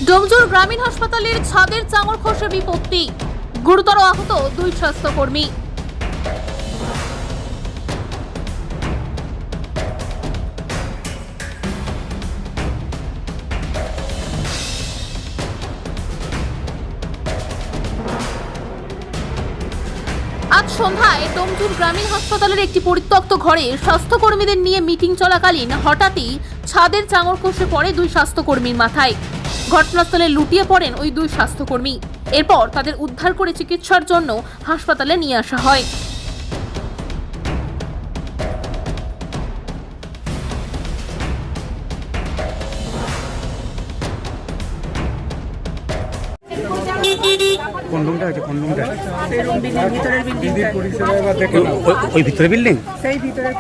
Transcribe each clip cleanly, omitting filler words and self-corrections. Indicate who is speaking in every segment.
Speaker 1: ডোমজুর গ্রামীণ হাসপাতালের ছাদের চাঙড় খসে বিপত্তি, গুরুতর আহত দুই স্বাস্থ্যকর্মী। আজ সন্ধ্যায় ডোমজুর গ্রামীণ হাসপাতালের একটি পরিত্যক্ত ঘরে স্বাস্থ্যকর্মীদের নিয়ে মিটিং চলাকালীন হঠাৎই ছাদের চাঙড় খসে পড়ে দুই স্বাস্থ্যকর্মীর মাথায়। ঘটনাস্থলে লুটিয়ে পড়েন ওই দুই স্বাস্থ্যকর্মী। এরপর তাদের উদ্ধার করে চিকিৎসার জন্য হাসপাতালে নিয়ে আসা হয়।
Speaker 2: কোন রুমটা আছে? কোন রুমটা?
Speaker 3: সেই রুম বিল্ডিং ভিতরের বিল্ডিং
Speaker 2: পরিষেবা এবার দেখে ওই ভিতরে বিল্ডিং।
Speaker 3: সেই ভিতরে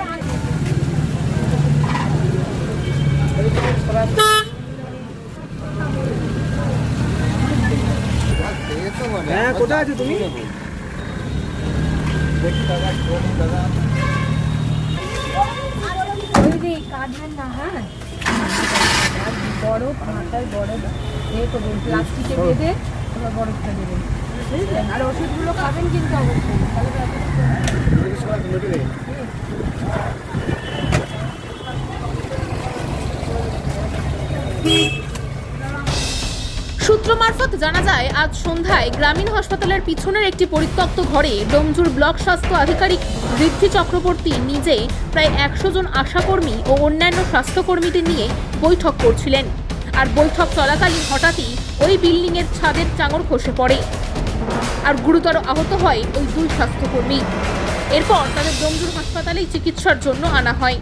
Speaker 2: হ্যাঁ, কোথায় আছো তুমি?
Speaker 3: কাটবেন না, হ্যাঁ বরফ মাথায় বরফ করবেন, প্লাস্টিকে বেঁধে এবার বরফটা দেবেন, বুঝলেন? আর ওষুধগুলো খাবেন কিন্তু অবশ্যই, তাহলে
Speaker 1: সূত্র মারফত জানা যায়, আজ সন্ধ্যায় গ্রামীণ হাসপাতালের পিছনের একটি পরিত্যক্ত ঘরে ডোমজুর ব্লক স্বাস্থ্য আধিকারিক ঋদ্ধি চক্রবর্তী নিজে প্রায় 100 জন আশাকর্মী ও অন্যান্য স্বাস্থ্যকর্মীদের নিয়ে বৈঠক করছিলেন। আর বৈঠক চলাকালীন হঠাৎই ওই বিল্ডিংয়ের ছাদের চাঙড় খসে পড়ে আর গুরুতর আহত হয় ওই দুই স্বাস্থ্যকর্মী। এরপর তাদের ডোমজুর হাসপাতালেই চিকিৎসার জন্য আনা হয়।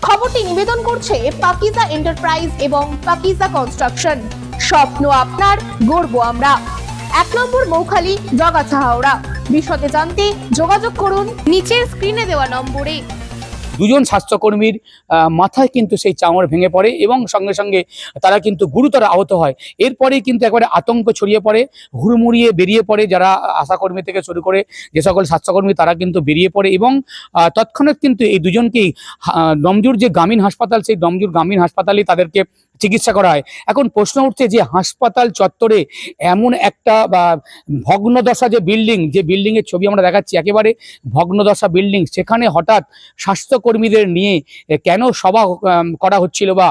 Speaker 1: খবরটি নিবেদন করছে পাকিজা এন্টারপ্রাইজ এবং পাকিজা কনস্ট্রাকশন। স্বপ্ন আপনার, গর্ব আমরা। 1 নম্বর মৌখালি, জগাছা, হাওড়া। বিশদে জানতে যোগাযোগ করুন নিচের স্ক্রিনে দেওয়া নম্বরে।
Speaker 4: দুজন স্বাস্থ্যকর্মীর মাথায় কিন্তু সেই চাঙড় ভেঙে পড়ে এবং সঙ্গে সঙ্গে তারা কিন্তু গুরুতর আহত হয়। এরপরেই কিন্তু একবারে আতঙ্ক ছড়িয়ে পড়ে, হুড়মুড়িয়ে বেরিয়ে পড়ে যারা আশাকর্মী থেকে শুরু করে যে সকল স্বাস্থ্যকর্মী, তারা কিন্তু বেরিয়ে পড়ে এবং তৎক্ষণাৎ কিন্তু এই দুজনকেই ডোমজুর যে গ্রামীণ হাসপাতাল, সেই ডোমজুর গ্রামীণ হাসপাতালে তাদেরকে চিকিৎসা করা হয়। এখন প্রশ্ন উঠছে যে হাসপাতাল চত্বরে এমন একটা ভগ্নদশা যে বিল্ডিংয়ের ছবি আমরা দেখাচ্ছি, একেবারে ভগ্নদশা বিল্ডিং, সেখানে হঠাৎ স্বাস্থ্যকর্মীদের নিয়ে কেন সভা করা হচ্ছিল বা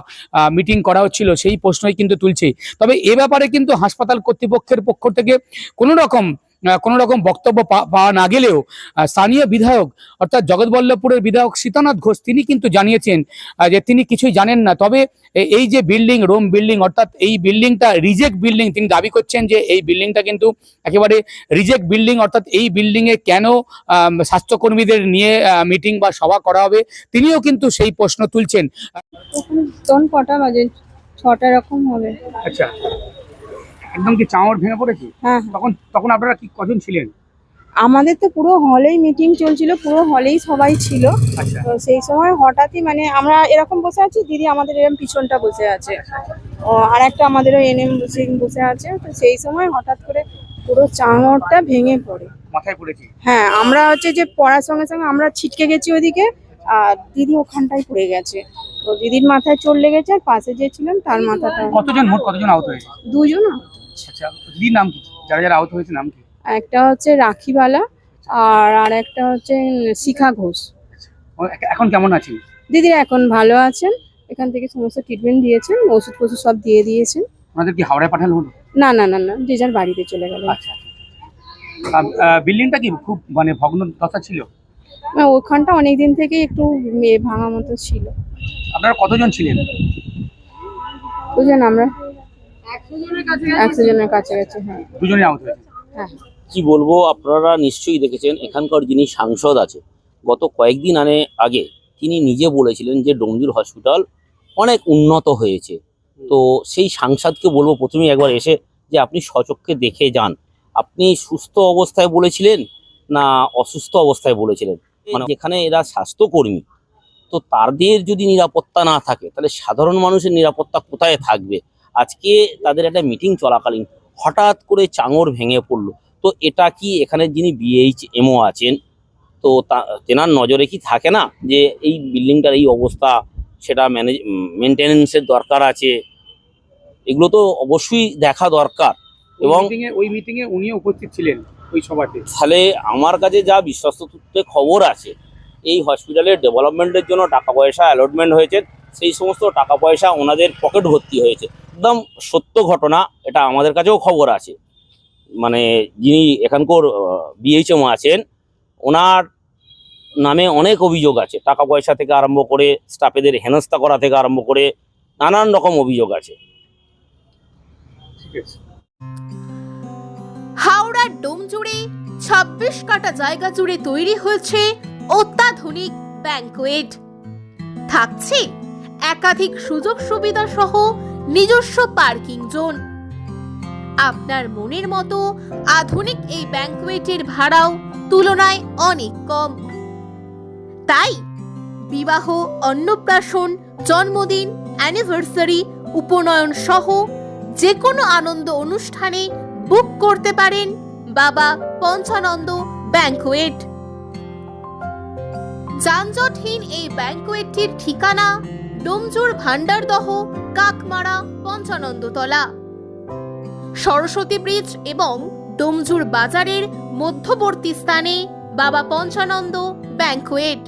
Speaker 4: মিটিং করা হচ্ছিল, সেই প্রশ্নই কিন্তু তুলছে। তবে এ ব্যাপারে কিন্তু হাসপাতাল কর্তৃপক্ষের পক্ষ থেকে কোনো রকম বক্তব্য পাওয়া না গেলেও স্থানীয় বিধায়ক অর্থাৎ জগৎবল্লভপুরের বিধায়ক সীতানাথ ঘোষ তিনি কিন্তু জানিয়েছেন যে তিনি কিছুই জানেন না। তবে এই যে বিল্ডিং, রোম বিল্ডিং, অর্থাৎ এই বিল্ডিংটা রিজেক্ট বিল্ডিং, তিনি দাবি করছেন যে এই বিল্ডিংটা কিন্তু একেবারে রিজেক্ট বিল্ডিং। অর্থাৎ এই বিল্ডিংয়ে কেন স্বাস্থ্যকর্মীদের নিয়ে মিটিং বা সভা করা হবে, তিনিও কিন্তু সেই প্রশ্ন তুলছেন।
Speaker 3: তখন কটা বাজে? 6টা এরকম হবে।
Speaker 4: আচ্ছা, একদম কি চাঙড় ভেঙে পড়েছে?
Speaker 3: হ্যাঁ,
Speaker 4: তখন আপনারা কি কজন ছিলেন?
Speaker 3: আমাদের তো পুরো হলেই মিটিং চলছিল, পুরো হলেই সবাই ছিল।
Speaker 4: আচ্ছা,
Speaker 3: তো সেই সময় হঠাৎই মানে আমরা এরকম বসে আছি, দিদি আমাদের এরকম পিছনটা বসে আছে, আর একটা আমাদেরও এনএম বসে আছে। তো সেই সময় হঠাৎ করে পুরো চাঙড়টা ভেঙে পড়ে
Speaker 4: মাথায় পড়েছে।
Speaker 3: হ্যাঁ, আমরা হচ্ছে যে পড়ার সঙ্গে সঙ্গে আমরা ছিটকে গেছি ওদিকে, আর দিদি ওখানটায় পড়ে গেছে। তো দিদির মাথায় চোট লেগেছে, আর পাশে যে ছিলেন তার মাথাটা।
Speaker 4: কতজন আহত হয়েছে?
Speaker 3: 2 জন।
Speaker 4: আচ্ছা, দিদির নাম কি? যারা আহত হয়েছে নাম কি?
Speaker 3: একটা হচ্ছে রাখিবালা আর একটা হচ্ছে শিখা ঘোষ।
Speaker 4: এখন কেমন আছেন?
Speaker 3: দিদি এখন ভালো আছেন, এখান থেকে সমস্ত ট্রিটমেন্ট দিয়েছেন, ওষুধ ফষুধ সব দিয়ে দিয়েছেন।
Speaker 4: ওনাদের কি হাওড়ায় পাঠানো হলো?
Speaker 3: না না না না, যে যার বাড়িতে চলে গেল।
Speaker 4: আচ্ছা, বিল্ডিংটা কি খুব ভগ্ন দশা ছিল?
Speaker 3: ওখানটা অনেকদিন থেকে একটু ভাঙা মতো ছিল।
Speaker 4: আপনারা কতজন ছিলেন?
Speaker 3: বুঝলেন, আমরা 100 জনের কাছাকাছি। হ্যাঁ,
Speaker 4: দুজনে আহত হয়েছে।
Speaker 3: হ্যাঁ।
Speaker 5: কি বলবো, আপনারা নিশ্চয়ই দেখেছেন এখানকার যিনি সাংসদ আছে, গত কয়েকদিন আগে তিনি নিজে বলেছিলেন যে ডোমজুর হসপিটাল অনেক উন্নত হয়েছে। তো সেই সাংসদকে বলবো প্রথমেই একবার এসে যে আপনি স্বচক্ষে দেখে যান, আপনি সুস্থ অবস্থায় বলেছিলেন না অসুস্থ অবস্থায় বলেছিলেন? মানে যেখানে এরা স্বাস্থ্যকর্মী, তো তাদের যদি নিরাপত্তা না থাকে তাহলে সাধারণ মানুষের নিরাপত্তা কোথায় থাকবে? আজকে তাদের একটা মিটিং চলাকালীন হঠাৎ করে চাঙড় ভেঙে পড়লো। তো এটা কি এখানে যিনি বিএইচএমও আছেন তো তেনার নজরে কি থাকে না যে এই বিল্ডিংটার এই অবস্থা, সেটা মেনটেনেন্সের দরকার আছে, এগুলো তো অবশ্যই দেখা দরকার। এবং
Speaker 4: ওই মিটিং এ উনিও উপস্থিত ছিলেন ওই সভাতে।
Speaker 5: তাহলে আমার কাছে যা বিশ্বস্ত সূত্রে খবর আছে, এই হসপিটালের ডেভেলপমেন্টের জন্য টাকা পয়সা অ্যালটমেন্ট হয়েছে, সেই সমস্ত টাকা পয়সা ওনাদের পকেট ভর্তি হয়েছে। একদম সত্য ঘটনা, এটা আমাদের কাছেও খবর আছে। মানে যিনি এখানকার বিএইচএম আছেন, ওনার নামে অনেক অভিযোগ আছে, টাকা পয়সা থেকে আরম্ভ করে স্টাফেদের হেনস্থা করা থেকে আরম্ভ করে নানান রকম অভিযোগ আছে।
Speaker 4: ঠিক আছে।
Speaker 1: হাওড়ার ডোমজুড়ে 26 কাটা জায়গা জুড়ে তৈরি হয়েছে অত্যাধুনিক ব্যাংকোয়েট। থাকছে একাধিক সুযোগ সুবিধা সহ নিজস্ব পার্কিং জোন। আপনার মনের মতো আধুনিক এই ব্যাংকোয়েটের ভাড়াও তুলনায় অনেক কম। তাই বিবাহ, অন্নপ্রাশন, জন্মদিন, অ্যানিভার্সারি, উপনয়ন সহ যে কোনো আনন্দ অনুষ্ঠানে বুক করতে পারেন বাবা পঞ্চানন্দ ব্যাংকোয়েট। যানজটহীন এই ব্যাংকোয়েটটির ঠিকানা ডোমজুর ভান্ডারদহ কাকমারা পঞ্চানন্দতলা, সরস্বতী ব্রিজ এবং ডোমজুর বাজারের মধ্যবর্তী স্থানে বাবা পঞ্চানন্দ ব্যাংকোয়েট।